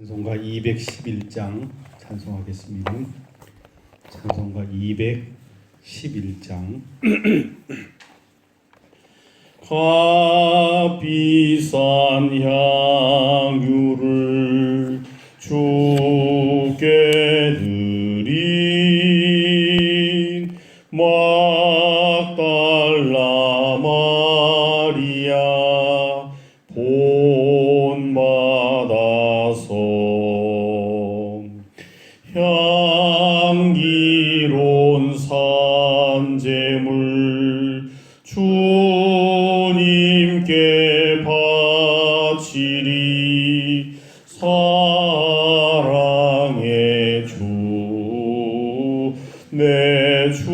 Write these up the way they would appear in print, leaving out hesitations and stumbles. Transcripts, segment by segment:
찬송가 211장 찬송하겠습니다. 찬송가 211장 값비싼 향유를 주께 드린 막달라 마리아 본받아서 향기로운 산제물 주님께 바치리 사랑의 주 내 주님께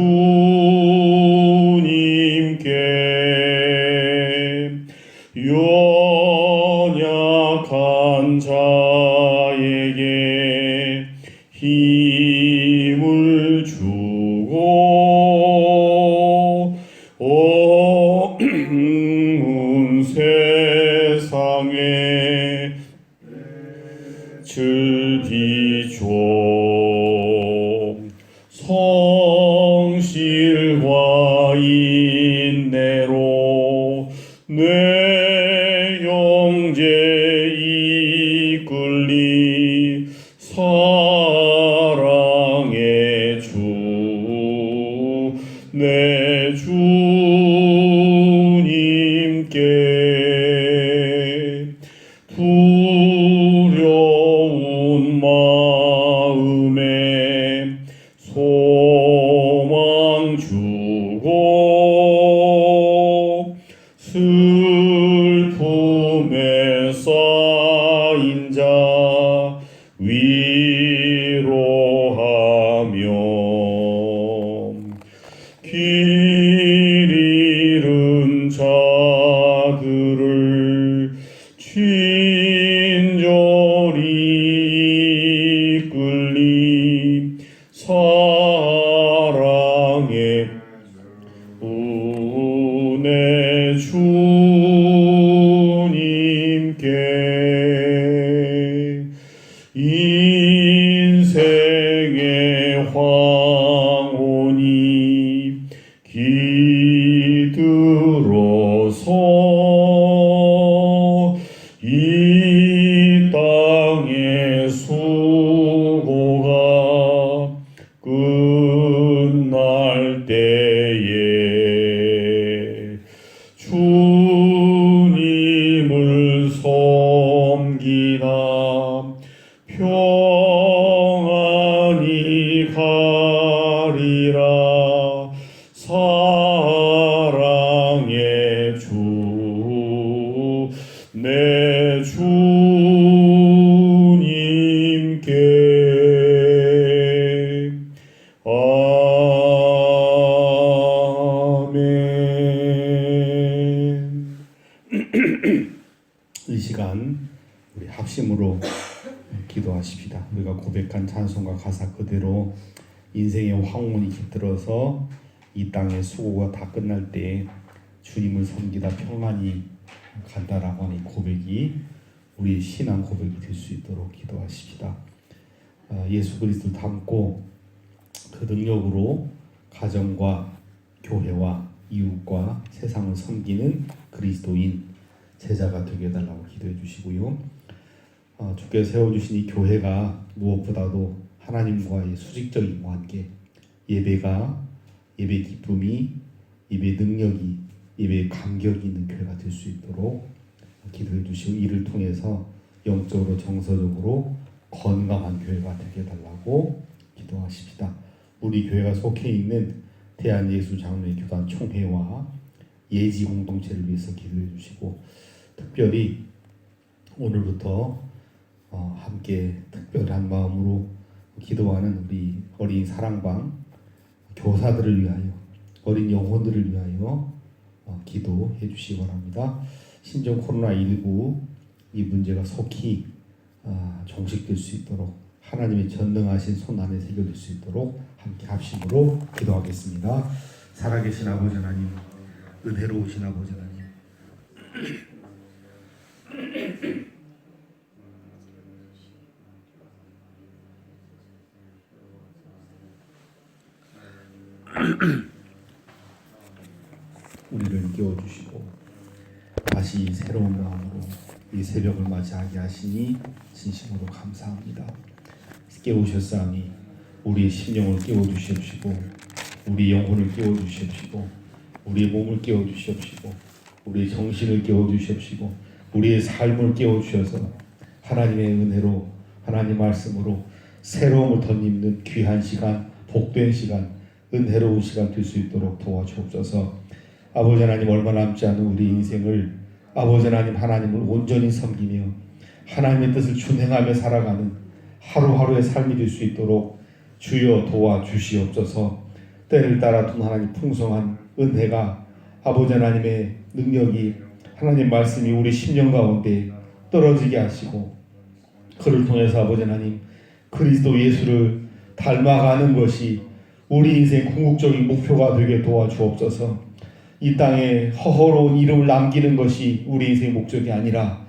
연약한 자에게 힘을 주고 어두운 세상에 즐기죠. 성실과 인내로 내 형제 이끌리 사랑의 주 내 주님께 두려운 마음에 소망 주고 슬픔에 쌓인 자 위로하며 길 잃은 자들을 친절히 이끌리 사랑의 내 주님께 인생의 황혼이 기들어서 이 땅의 수고가 끝날 때에 주님을 섬기나 평안히 가리라 사랑의 주 내 주님께 아멘. 이 시간 우리 합심으로 기도하십시다. 우리가 고백한 찬송가 가사 그대로 인생의 황혼이 깃들어서 이 땅의 수고가 다 끝날 때 주님을 섬기다 평안히 간다라고 하는 고백이 우리 신앙 고백이 될 수 있도록 기도하십시다. 예수 그리스도를 닮고 그 능력으로 가정과 교회와 이웃과 세상을 섬기는 그리스도인 제자가 되게 해달라고 기도해 주시고요. 주께서 세워주신 이 교회가 무엇보다도 하나님과의 수직적인 관계, 예배 기쁨이, 예배 능력이, 예배의 감격이 있는 교회가 될 수 있도록 기도해 주시고 이를 통해서 영적으로 정서적으로 건강한 교회가 되게 해달라고 기도하십시다. 우리 교회가 속해 있는 대한예수장로교단 총회와 예지 공동체를 위해서 기도해 주시고 특별히 오늘부터 함께 특별한 마음으로 기도하는 우리 어린 사랑방 교사들을 위하여 어린 영혼들을 위하여 기도해 주시기 바랍니다. 심지어 코로나19 이 문제가 속히 종식될 수 있도록 하나님의 전능하신 손 안에 새겨질 수 있도록 함께 합심으로 기도하겠습니다. 살아계신 아버지 하나님, 은혜로우신 아버지 하나님, 우리를 깨워주시고 다시 새로운 마음으로 이 새벽을 맞이하게 하시니 진심으로 감사합니다. 깨우셨사오니 우리의 심령을 깨워주시옵시고 우리 영혼을 깨워주시옵시고 우리의 몸을 깨워주시옵시고 우리의 정신을 깨워주시옵시고 우리의 삶을 깨워주셔서 하나님의 은혜로 하나님 말씀으로 새로움을 덧입는 귀한 시간, 복된 시간, 은혜로운 시간 될 수 있도록 도와주옵소서. 아버지 하나님, 얼마 남지 않은 우리 인생을 아버지 하나님, 하나님을 온전히 섬기며 하나님의 뜻을 준행하며 살아가는 하루하루의 삶이 될 수 있도록 주여 도와주시옵소서. 때를 따라 둔 하나님 풍성한 은혜가 아버지 하나님의 능력이 하나님 말씀이 우리 심령 가운데 떨어지게 하시고 그를 통해서 아버지 하나님 그리스도 예수를 닮아가는 것이 우리 인생 궁극적인 목표가 되게 도와주옵소서. 이 땅에 허허로운 이름을 남기는 것이 우리 인생 목적이 아니라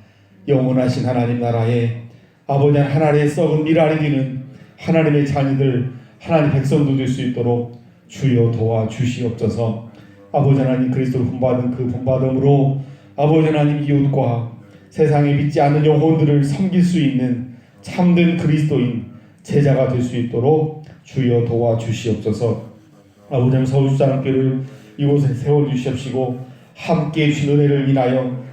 영원하신 하나님 나라에 아버지 하나님의 썩은 미랄이 되는 하나님의 자녀들 하나님 백성도 될 수 있도록 주여 도와주시옵소서. 아버지 하나님 그리스도를 본받은 그 본받음으로 아버지 하나님 이웃과 세상에 믿지 않는 영혼들을 섬길 수 있는 참된 그리스도인 제자가 될 수 있도록 주여 도와주시옵소서. 아버지 하나님 서울수자랑교회를 이곳에 세워주시옵시고 함께해 주신 은혜를 인하여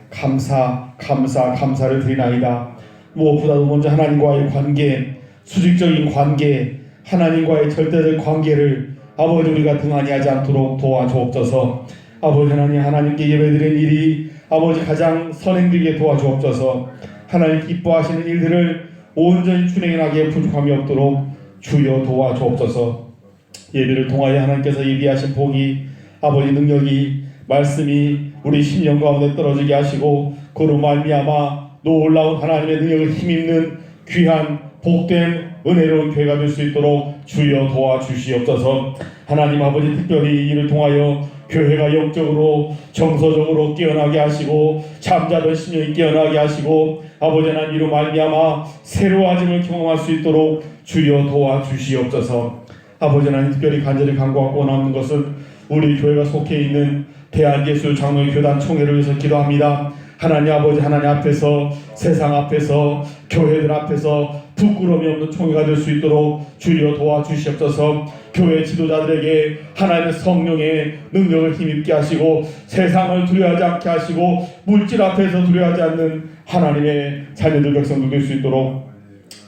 감사를 드리나이다. 무엇보다도 먼저 하나님과의 관계, 수직적인 관계, 하나님과의 절대적 관계를 아버지 우리가 등한히 하지 않도록 도와주옵소서. 아버지 하나님, 하나님께 예배드리는 일이 아버지 가장 선행되게 도와주옵소서. 하나님 기뻐하시는 일들을 온전히 준행하기에 부족함이 없도록 주여 도와주옵소서. 예배를 통하여 하나님께서 예비하신 복이 아버지 능력이 말씀이 우리 심령 가운데 떨어지게 하시고 그로 말미암아 놀라운 하나님의 능력을 힘입는 귀한 복된 은혜로운 교회가 될 수 있도록 주여 도와주시옵소서. 하나님 아버지 특별히 이를 통하여 교회가 영적으로 정서적으로 깨어나게 하시고 잠자던 심령이 깨어나게 하시고 아버지 하나님 이로 말미암아 새로워짐을 경험할 수 있도록 주여 도와주시옵소서. 아버지 하나님 특별히 간절히 간구하고 원하는 것은 우리 교회가 속해 있는 대한예수 장로회 교단 총회를 위해서 기도합니다. 하나님 아버지 하나님 앞에서 세상 앞에서 교회들 앞에서 부끄러움이 없는 총회가 될 수 있도록 주여 도와주시옵소서. 교회 지도자들에게 하나님의 성령의 능력을 힘입게 하시고 세상을 두려워하지 않게 하시고 물질 앞에서 두려워하지 않는 하나님의 자녀들 백성들 될 수 있도록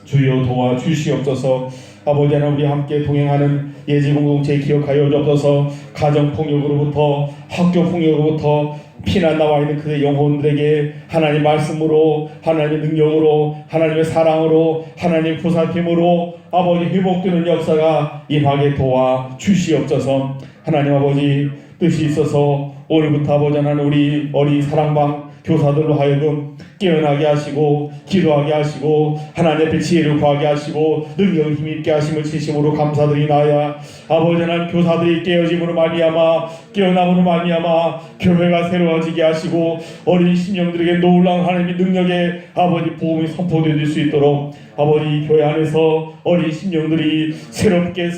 주여 도와주시옵소서. 아버지 하나님 우리 함께 동행하는 예지공동체 기억하여 주옵소서. 가정폭력으로부터 학교폭력으로부터 피난 나와 있는 그의 영혼들에게 하나님 말씀으로 하나님의 능력으로 하나님의 사랑으로 하나님의 보살핌으로 아버지 회복되는 역사가 임하게 도와주시옵소서. 하나님 아버지 뜻이 있어서 오늘부터 아버지 하나님 우리 어린 사랑방 교사들로 하여금 깨어나게 하시고 기도하게 하시고 하나님 앞에 지혜를 구하게 하시고 능력을 힘있게 하심을 진심으로 감사드리나이다. 아버지 하나님 교사들이 깨어짐으로 말미암아 깨어남으로 말미암아 교회가 새로워지게 하시고 어린 심령들에게 놀라운 하나님의 능력의 아버지 복음이 선포될 수 있도록 아버지 교회 안에서 어린 심령들이 새롭게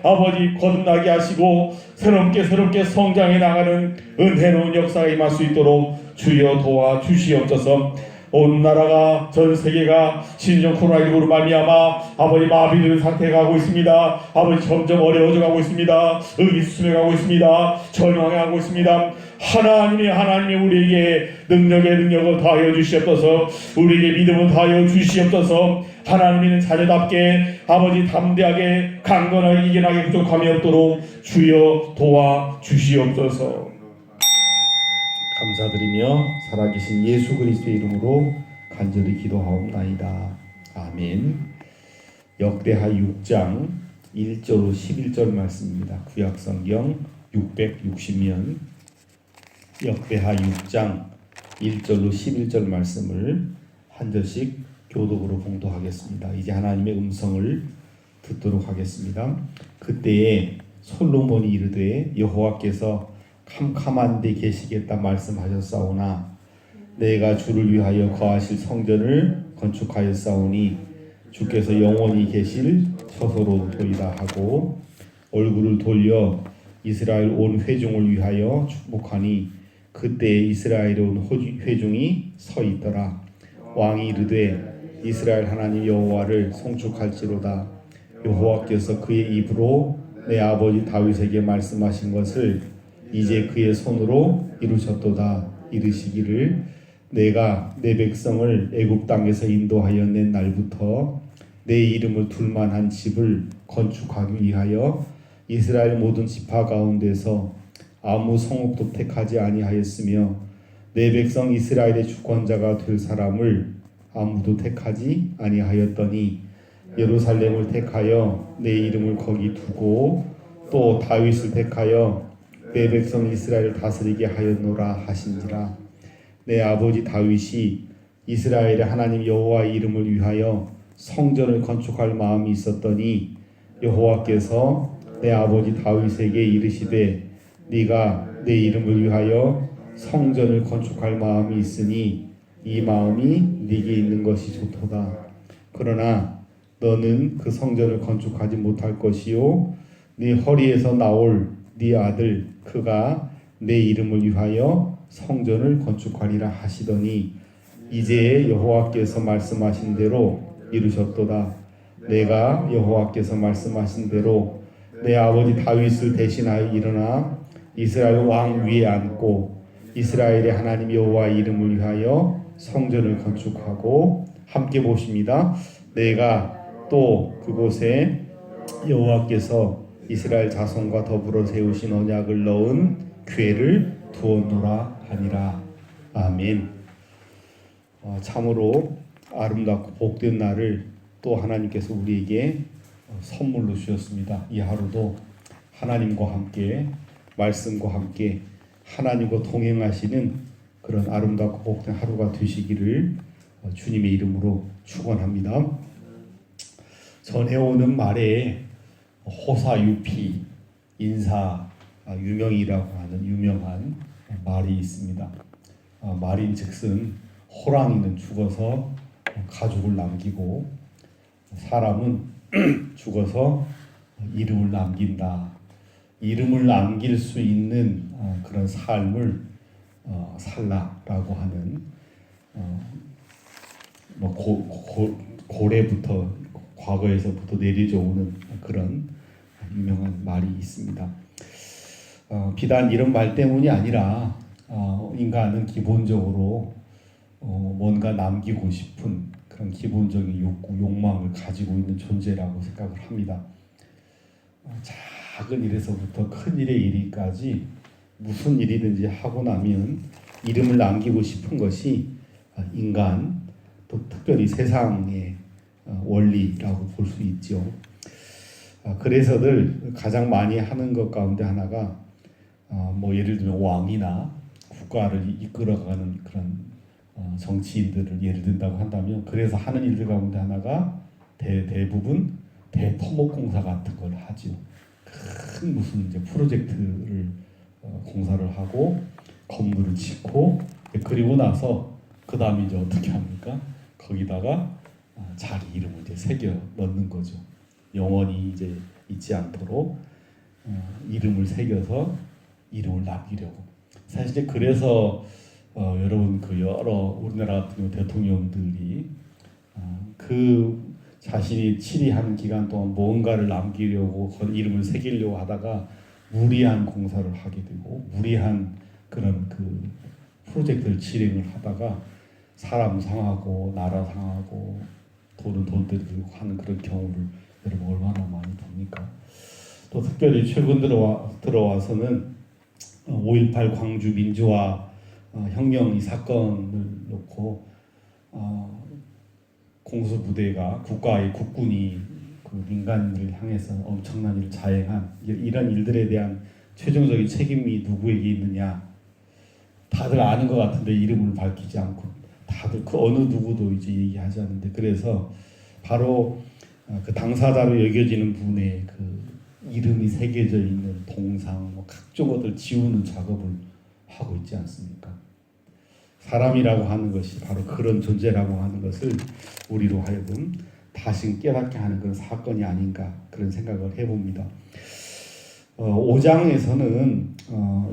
아버지 거듭나게 하시고 새롭게 성장해 나가는 은혜로운 역사가 임할 수 있도록 주여 도와주시옵소서. 온 나라가 전 세계가 신종 코로나19로 말미암아 아버지 마비되는 상태가 가고 있습니다. 아버지 점점 어려워져가고 있습니다. 의기소침해가고 있습니다. 절망해가고 있습니다. 하나님이 우리에게 능력을 더하여 주시옵소서. 우리에게 믿음을 더하여 주시옵소서. 하나님이는 자녀답게 아버지 담대하게 강건하게 이겨나게 부족함이 없도록 주여 도와주시옵소서. 감사드리며 살아계신 예수 그리스도의 이름으로 간절히 기도하옵나이다. 아멘. 역대하 6장 1절로 11절 말씀입니다. 구약성경 660면 역대하 6장 1절로 11절 말씀을 한 절씩 교독으로 봉독하겠습니다. 이제 하나님의 음성을 듣도록 하겠습니다. 그때에 솔로몬이 이르되 여호와께서 캄캄한 데 계시겠다 말씀하셨사오나 내가 주를 위하여 거하실 성전을 건축하였사오니 주께서 영원히 계실 처소로도이다 하고 얼굴을 돌려 이스라엘 온 회중을 위하여 축복하니 그때 이스라엘 온 회중이 서 있더라. 왕이 이르되 이스라엘 하나님 여호와를 송축할지로다. 여호와께서 그의 입으로 내 아버지 다윗에게 말씀하신 것을 이제 그의 손으로 이루셨도다. 이르시기를 내가 내 백성을 애굽 땅에서 인도하여 낸 날부터 내 이름을 둘 만한 집을 건축하기 위하여 이스라엘 모든 지파 가운데서 아무 성읍도 택하지 아니하였으며 내 백성 이스라엘의 주권자가 될 사람을 아무도 택하지 아니하였더니 예루살렘을 택하여 내 이름을 거기 두고 또 다윗을 택하여 내 백성 이스라엘을 다스리게 하였노라 하신지라. 내 아버지 다윗이 이스라엘의 하나님 여호와의 이름을 위하여 성전을 건축할 마음이 있었더니 여호와께서 내 아버지 다윗에게 이르시되 네가 내 이름을 위하여 성전을 건축할 마음이 있으니 이 마음이 네게 있는 것이 좋도다. 그러나 너는 그 성전을 건축하지 못할 것이요 네 허리에서 나올 네 아들 그가 내 이름을 위하여 성전을 건축하리라 하시더니 이제 여호와께서 말씀하신 대로 이루셨도다. 내가 여호와께서 말씀하신 대로 내 아버지 다윗을 대신하여 일어나 이스라엘 왕 위에 앉고 이스라엘의 하나님 여호와의 이름을 위하여 성전을 건축하고 함께 보십니다. 내가 또 그곳에 여호와께서 이스라엘 자손과 더불어 세우신 언약을 넣은 궤를 두었노라 하니라. 아멘. 참으로 아름답고 복된 날을 또 하나님께서 우리에게 선물로 주셨습니다. 이 하루도 하나님과 함께 말씀과 함께 하나님과 동행하시는 그런 아름답고 복된 하루가 되시기를 주님의 이름으로 축원합니다. 전해오는 말에 호사유피 인사 유명이라고 하는 유명한 말이 있습니다. 말인즉슨 호랑이는 죽어서 가죽을 남기고 사람은 죽어서 이름을 남긴다. 이름을 남길 수 있는 그런 삶을 살라라고 하는 고래부터 과거에서부터 내려져 오는 그런 유명한 말이 있습니다. 비단 이런 말 때문이 아니라 인간은 기본적으로 뭔가 남기고 싶은 그런 기본적인 욕구, 욕망을 가지고 있는 존재라고 생각을 합니다. 작은 일에서부터 큰 일에 이르기까지 무슨 일이든지 하고 나면 이름을 남기고 싶은 것이 인간, 또 특별히 세상의 원리라고 볼 수 있죠. 그래서들 가장 많이 하는 것 가운데 하나가 예를 들면 왕이나 국가를 이끌어가는 그런 정치인들을 예를 든다고 한다면 그래서 하는 일들 가운데 하나가 대부분 대토목공사 같은 걸 하죠. 큰 무슨 이제 프로젝트를 공사를 하고 건물을 짓고 그리고 나서 그 다음에 이제 어떻게 합니까? 거기다가 자기 이름을 이제 새겨 넣는 거죠. 영원히 이제 잊지 않도록 이름을 새겨서 이름을 남기려고. 사실 이제 그래서 여러분 그 여러 우리나라 같은 대통령들이 그 자신이 치리하는 기간 동안 뭔가를 남기려고 이름을 새기려고 하다가 무리한 공사를 하게 되고 무리한 그런 그 프로젝트를 진행을 하다가 사람 상하고 나라 상하고 돈은 돈대로 들고 하는 그런 경우를 여러분 얼마나 많이 봅니까? 또 특별히 최근 들어와서는 5.18 광주 민주화 혁명 이 사건을 놓고 공수부대가 국군이 그 민간인을 향해서 엄청난 일을 자행한 이런 일들에 대한 최종적인 책임이 누구에게 있느냐 다들 아는 것 같은데 이름을 밝히지 않고 다들 그 어느 누구도 이제 얘기하지 않는데 그래서 바로 그 당사자로 여겨지는 분의 그 이름이 새겨져 있는 동상 각종 것들 지우는 작업을 하고 있지 않습니까? 사람이라고 하는 것이 바로 그런 존재라고 하는 것을 우리로 하여금 다시 깨닫게 하는 그런 사건이 아닌가 그런 생각을 해봅니다. 5장에서는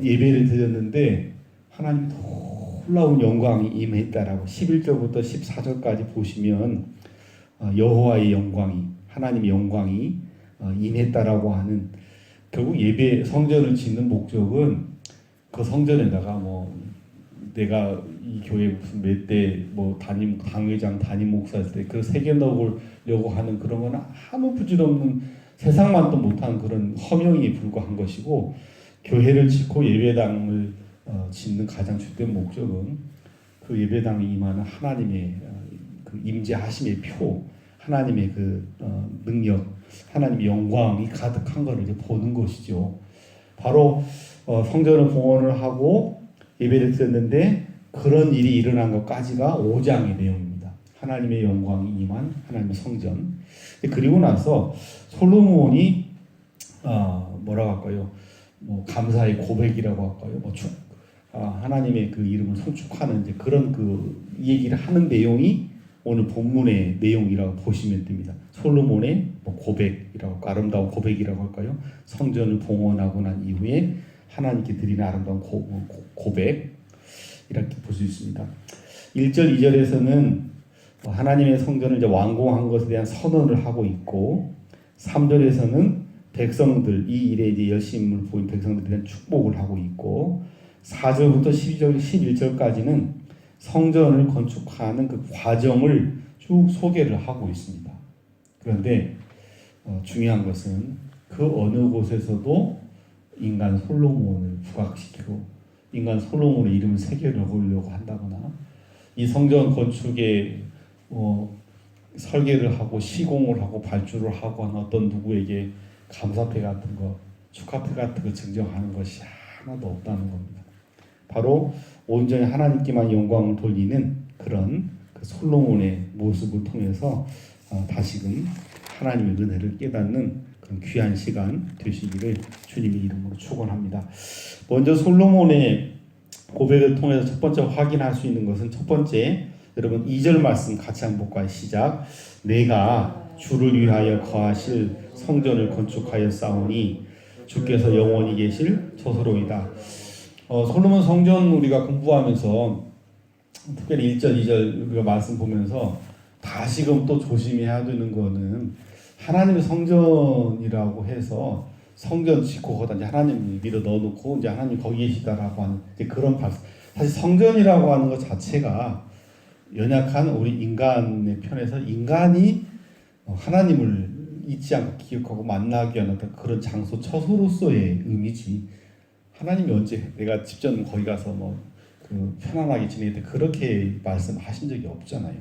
예배를 드렸는데 하나님 놀라운 영광이 임했다라고 11절부터 14절까지 보시면 여호와의 영광이 하나님의 영광이 임했다라고 하는 결국 예배 성전을 짓는 목적은 그 성전에다가 뭐 내가 이 교회 무슨 몇 대 뭐 담임 당회장 담임 목사일 때 그 새겨 넣으려고 하는 그런 거는 아무 부질없는 세상만도 못한 그런 허명에 불과한 것이고 교회를 짓고 예배당을 짓는 가장 주된 목적은 그 예배당에 임하는 하나님의 그 임재하심의 표, 하나님의 그 능력, 하나님의 영광이 가득한 것을 이제 보는 것이죠. 바로 성전을 봉헌을 하고 예배를 드렸는데 그런 일이 일어난 것까지가 5장의 내용입니다. 하나님의 영광이 임한 하나님의 성전. 그리고 나서 솔로몬이 뭐라고 할까요? 뭐 감사의 고백이라고 할까요? 뭐 하나님의 그 이름을 송축하는 이제 그런 그 얘기를 하는 내용이 오늘 본문의 내용이라고 보시면 됩니다. 솔로몬의 뭐 고백이라고 할까, 아름다운 고백이라고 할까요? 성전을 봉헌하고 난 이후에 하나님께 드리는 아름다운 고백 이렇게 볼 수 있습니다. 1절, 2절에서는 하나님의 성전을 이제 완공한 것에 대한 선언을 하고 있고 3절에서는 백성들 이 일에 이제 열심을 보인 백성들에 대한 축복을 하고 있고 4절부터 12절, 11절까지는 성전을 건축하는 그 과정을 쭉 소개를 하고 있습니다. 그런데 중요한 것은 그 어느 곳에서도 인간 솔로몬을 부각시키고 인간 솔로몬의 이름을 새겨넣으려고 한다거나 이 성전 건축에 설계를 하고 시공을 하고 발주를 하고 한 어떤 누구에게 감사패 같은 거, 축하패 같은 거 증정하는 것이 하나도 없다는 겁니다. 바로 온전히 하나님께만 영광을 돌리는 그런 그 솔로몬의 모습을 통해서 다시금 하나님의 은혜를 깨닫는 그런 귀한 시간 되시기를 주님의 이름으로 축원합니다. 먼저 솔로몬의 고백을 통해서 첫 번째 확인할 수 있는 것은 첫 번째 여러분 2절 말씀 같이 한번 볼까요? 시작. 내가 주를 위하여 거하실 성전을 건축하였사오니 주께서 영원히 계실 처소로이다. 솔로몬 성전 우리가 공부하면서 특별히 1절, 2절 우리가 말씀 보면서 다시금 또 조심해야 되는 거는 하나님의 성전이라고 해서 성전 짓고 거기다 이제 하나님 밀어 넣어놓고 이제 하나님 거기 계시다라고 하는 이제 그런 발상. 사실 성전이라고 하는 것 자체가 연약한 우리 인간의 편에서 인간이 하나님을 잊지 않고 기억하고 만나기 위한 어떤 그런 장소 처소로서의 의미지. 하나님이 언제 내가 직접 거기 가서 뭐 그 편안하게 지내는데 그렇게 말씀하신 적이 없잖아요.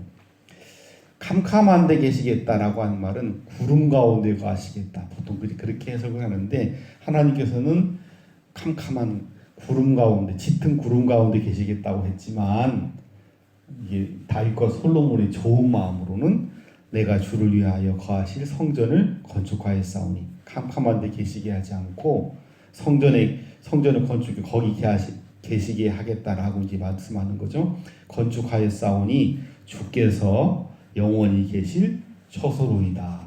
캄캄한 데 계시겠다라고 하는 말은 구름 가운데 가시겠다. 보통 그렇게 해석을 하는데 하나님께서는 캄캄한 구름 가운데, 짙은 구름 가운데 계시겠다고 했지만 이게 다윗과 솔로몬의 좋은 마음으로는 내가 주를 위하여 거하실 성전을 건축하였사오니 캄캄한 데 계시게 하지 않고 성전을 건축해 거기 계시게 하겠다라고 이제 말씀하는 거죠. 건축하였사오니 주께서 영원히 계실 처소로이다.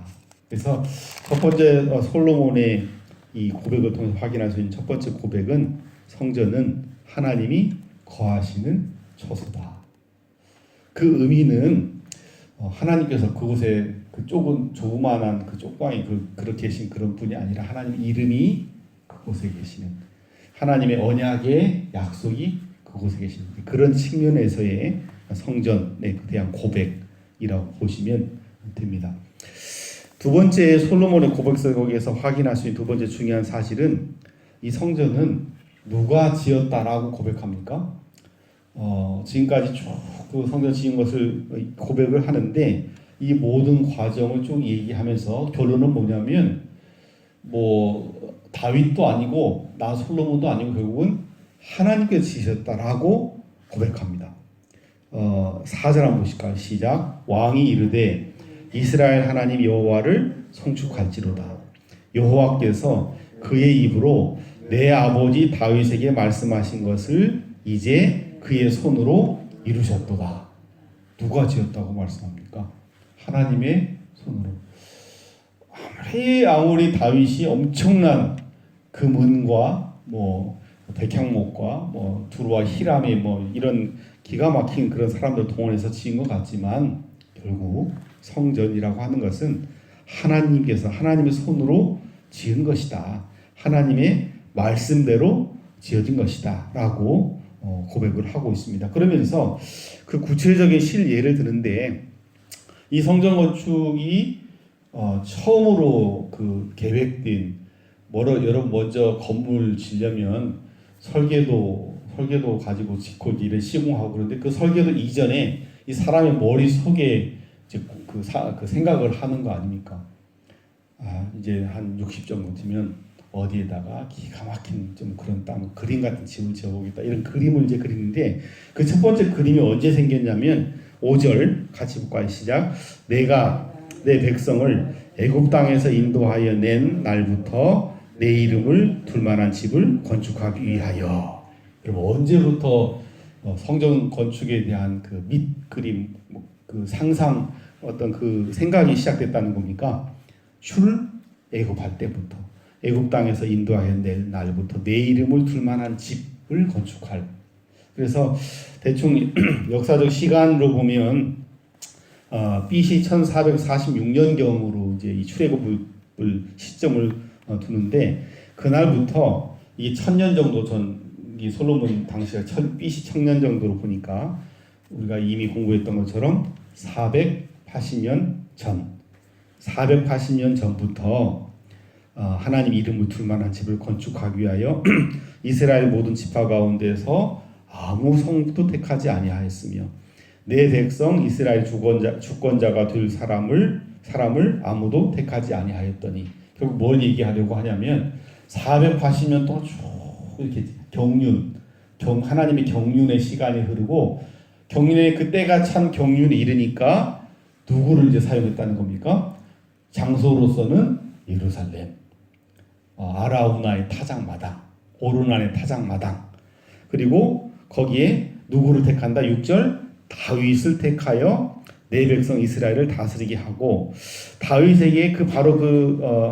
그래서 첫 번째 솔로몬의 이 고백을 통해서 확인할 수 있는 첫 번째 고백은 성전은 하나님이 거하시는 처소다. 그 의미는 하나님께서 그곳에 그 조그만한 그 쪽방에 그렇게 계신 그런 분이 아니라 하나님 이름이 그곳에 계시는 하나님의 언약의 약속이 그곳에 계시는 그런 측면에서의 성전에 대한 고백이라고 보시면 됩니다. 두 번째 솔로몬의 고백 속에서 확인할 수 있는 두 번째 중요한 사실은 이 성전은 누가 지었다라고 고백합니까? 지금까지 쭉 그 성전 지은 것을 고백을 하는데 이 모든 과정을 쭉 얘기하면서 결론은 뭐냐면 뭐 다윗도 아니고 나 솔로몬도 아니고 결국은 하나님께서 지으셨다라고 고백합니다. 4절 한번 보실까요? 시작. 왕이 이르되 이스라엘 하나님 여호와를 송축할지로다. 여호와께서 그의 입으로 내 아버지 다윗에게 말씀하신 것을 이제 그의 손으로 이루셨도다. 누가 지었다고 말씀합니까? 하나님의 손으로. 아무리 다윗이 엄청난 금은과 뭐 백향목과 뭐 두루와 히람의 뭐 이런 기가 막힌 그런 사람들 동원해서 지은 것 같지만 결국 성전이라고 하는 것은 하나님께서 하나님의 손으로 지은 것이다. 하나님의 말씀대로 지어진 것이다라고 고백을 하고 있습니다. 그러면서 그 구체적인 실예를 드는데 이 성전 건축이 처음으로 그 계획된 여러분 먼저 건물 지려면 설계도 가지고 짓고 이런 시공하고 그런데 그 설계도 이전에 이 사람의 머릿속에 이제 그 생각을 하는 거 아닙니까? 이제 한 60 정도 되면 어디에다가 기가 막힌 좀 그런 땅 그림 같은 집을 지어보겠다 이런 그림을 이제 그리는데 그 첫 번째 그림이 언제 생겼냐면 5절 같이 볼까요? 시작. 내가 내 백성을 애굽 땅에서 인도하여 낸 날부터 내 이름을 둘 만한 집을 건축하기 위하여. 여러분 언제부터 성전 건축에 대한 그 밑그림 그 상상 어떤 그 생각이 시작됐다는 겁니까? 애굽할 때부터 애굽 땅에서 인도하여 낸 날부터 내 이름을 둘 만한 집을 건축할. 그래서 대충 역사적 시간으로 보면 BC 1446년경으로 이제 이 출애굽을 시점을 두는데 그날부터 이 1000년 정도 전 이 솔로몬 당시가 BC 1000년 정도로 보니까 우리가 이미 공부했던 것처럼 480년 전부터 하나님 이름을 둘 만한 집을 건축하기 위하여 이스라엘 모든 지파 가운데서 아무 성도 택하지 아니하였으며 내 백성 이스라엘 주권자가 될 사람을 아무도 택하지 아니하였더니 결국 뭘 얘기하려고 하냐면 480년 동안 쭉 이렇게 하나님의 경륜의 시간이 흐르고 경륜의 그 때가 찬 경륜에 이르니까 누구를 이제 사용했다는 겁니까? 장소로서는 예루살렘, 아라우나의 타작마당, 오르난의 타작마당, 그리고 거기에 누구를 택한다? 6절 다윗을 택하여 내 백성 이스라엘을 다스리게 하고 다윗에게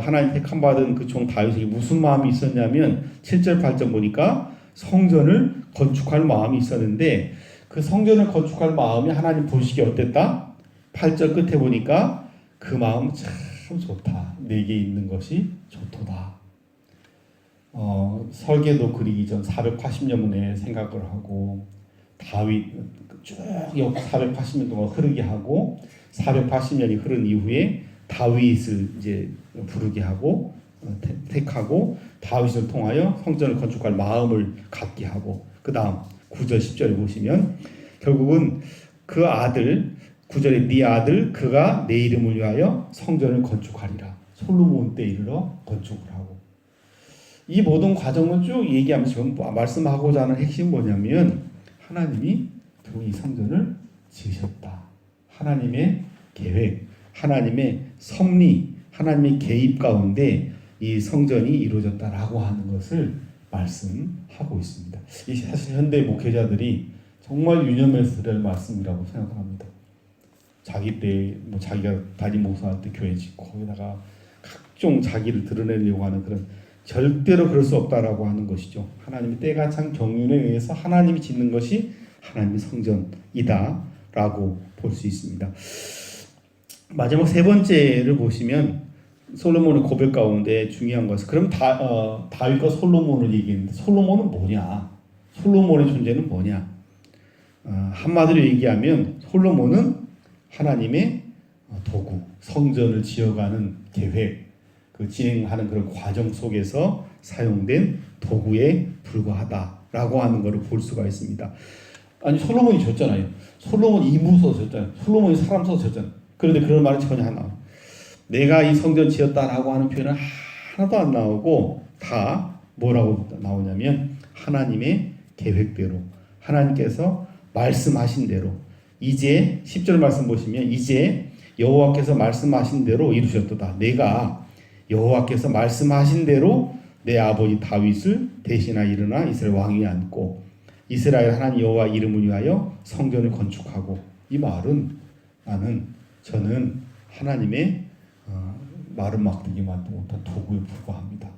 하나님 택함 받은 그 종 다윗에게 무슨 마음이 있었냐면 7절 8절 보니까 성전을 건축할 마음이 있었는데 그 성전을 건축할 마음이 하나님 보시기에 어땠다? 8절 끝에 보니까 그 마음 참 좋다. 내게 있는 것이 좋도다. 설계도 그리기 전 480년에 생각을 하고 다윗 쭉 480년 동안 흐르게 하고 480년이 흐른 이후에 다윗을 이제 부르게 하고 택하고 다윗을 통하여 성전을 건축할 마음을 갖게 하고 그 다음 9절 10절에 보시면 결국은 그 아들 9절에 네 아들 그가 내 이름을 위하여 성전을 건축하리라. 솔로몬 때 이르러 건축을 하고 이 모든 과정을 쭉 얘기하면서 지금 말씀하고자 하는 핵심이 뭐냐면 하나님이 이 성전을 지으셨다. 하나님의 계획, 하나님의 섭리, 하나님의 개입 가운데 이 성전이 이루어졌다라고 하는 것을 말씀하고 있습니다. 이 사실 현대 목회자들이 정말 유념해서 드릴 말씀이라고 생각합니다. 자기 때 자기가 담임 목사할 때 교회 짓고 거기다가 각종 자기를 드러내려고 하는 그런 절대로 그럴 수 없다라고 하는 것이죠. 하나님의 때가 찬 경륜에 의해서 하나님이 짓는 것이 하나님의 성전이다라고 볼 수 있습니다. 마지막 세 번째를 보시면 솔로몬의 고백 가운데 중요한 것은 그럼 다윗과 솔로몬을 얘기했는데 솔로몬은 뭐냐? 솔로몬의 존재는 뭐냐? 한마디로 얘기하면 솔로몬은 하나님의 도구, 성전을 지어가는 계획, 그 진행하는 그런 과정 속에서 사용된 도구에 불과하다라고 하는 것을 볼 수가 있습니다. 아니 솔로몬이 졌잖아요. 솔로몬이 인물 써서 졌잖아요. 솔로몬이 사람 써서 졌잖아요. 그런데 그런 말은 전혀 안 나와요. 내가 이 성전 지었다라고 하는 표현은 하나도 안 나오고 다 뭐라고 나오냐면 하나님의 계획대로 하나님께서 말씀하신 대로 이제 10절 말씀 보시면 이제 여호와께서 말씀하신 대로 이루셨도다. 내가 여호와께서 말씀하신 대로 내 아버지 다윗을 대신하여 일어나 이스라엘 왕위에 앉고 이스라엘 하나님 여호와 이름을 위하여 성전을 건축하고 이 말은 저는 하나님의 마른 막대기 만도 못한 도구에 불과합니다.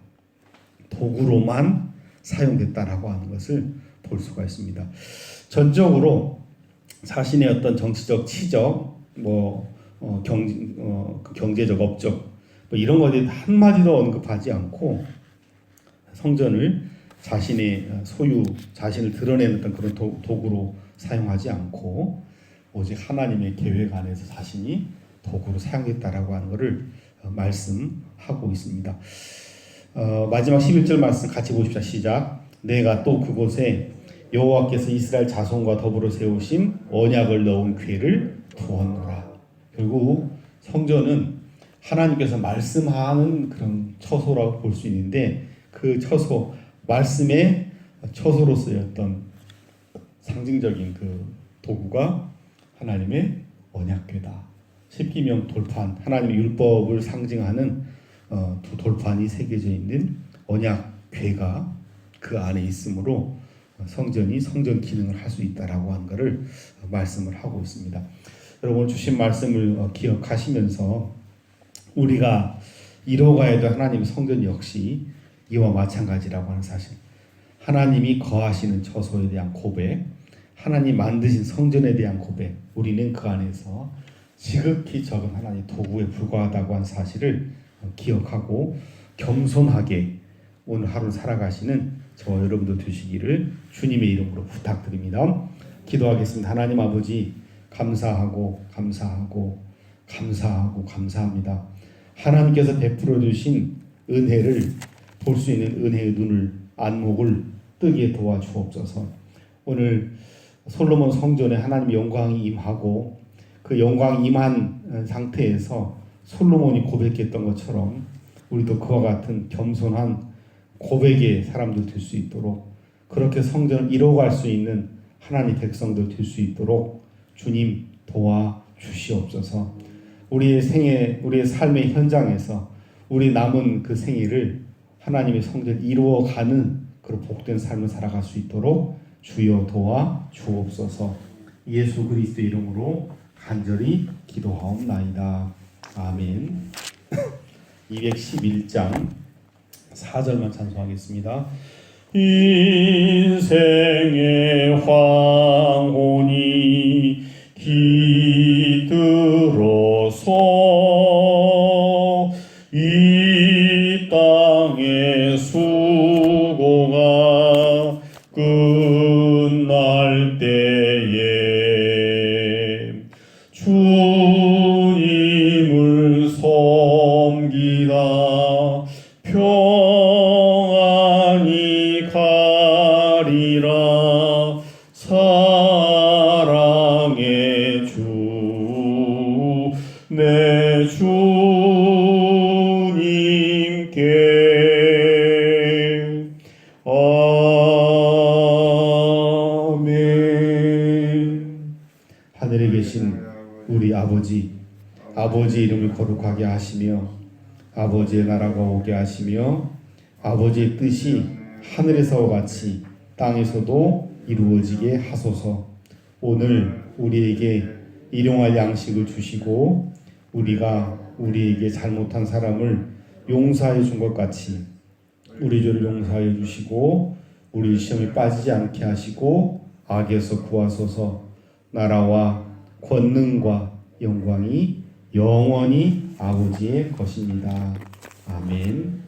도구로만 사용됐다라고 하는 것을 볼 수가 있습니다. 전적으로 자신의 어떤 정치적, 치적, 경제적, 업적 이런 것에 한마디도 언급하지 않고 성전을 자신의 소유, 자신을 드러내는 어떤 그런 도구로 사용하지 않고 오직 하나님의 계획 안에서 자신이 도구로 사용했다라고 하는 것을 말씀하고 있습니다. 마지막 11절 말씀 같이 보십시다. 시작. 내가 또 그곳에 여호와께서 이스라엘 자손과 더불어 세우신 언약을 넣은 궤를 두었노라. 결국 성전은 하나님께서 말씀하는 그런 처소라고 볼 수 있는데 그 처소, 말씀의 처소로서의 어떤 상징적인 그 도구가 하나님의 언약궤다. 십계명 돌판, 하나님의 율법을 상징하는 두 돌판이 새겨져 있는 언약궤가 그 안에 있으므로 성전이 성전 기능을 할 수 있다라고 하는 것을 말씀을 하고 있습니다. 여러분 주신 말씀을 기억하시면서 우리가 이뤄가야 될 하나님의 성전 역시 이와 마찬가지라고 하는 사실, 하나님이 거하시는 처소에 대한 고백, 하나님 만드신 성전에 대한 고백, 우리는 그 안에서 지극히 적은 하나님의 도구에 불과하다고 하는 사실을 기억하고 겸손하게 오늘 하루 살아가시는 저와 여러분도 되시기를 주님의 이름으로 부탁드립니다. 기도하겠습니다. 하나님 아버지, 감사하고 감사합니다. 하나님께서 베풀어 주신 은혜를 볼 수 있는 은혜의 눈을, 안목을 뜨게 도와주옵소서. 오늘 솔로몬 성전에 하나님의 영광이 임하고 그 영광이 임한 상태에서 솔로몬이 고백했던 것처럼 우리도 그와 같은 겸손한 고백의 사람들 될 수 있도록, 그렇게 성전을 이뤄갈 수 있는 하나님 백성들 될 수 있도록 주님 도와주시옵소서. 우리의 생애, 우리의 삶의 현장에서 우리 남은 그 생일을 하나님의 성전을 이루어가는 그런 복된 삶을 살아갈 수 있도록 주여 도와주옵소서. 예수 그리스도 이름으로 간절히 기도하옵나이다. 아멘. 211장 4절만 찬송하겠습니다. 인생의 황혼이 깃들어서 이 땅의 수고가 끝날 때에 주님을 섬기다 평안히 가리라. 사랑의 주 내 주님께 아멘. 하늘에 계신 우리 아버지 이름을 거룩하게 하시며 아버지의 나라가 오게 하시며 아버지의 뜻이 하늘에서와 같이 땅에서도 이루어지게 하소서. 오늘 우리에게 일용할 양식을 주시고 우리가 우리에게 잘못한 사람을 용서해 준 것 같이 우리 죄를 용서해 주시고 우리 시험에 빠지지 않게 하시고 악에서 구하소서. 나라와 권능과 영광이 영원히 아버지의 것입니다. 아멘.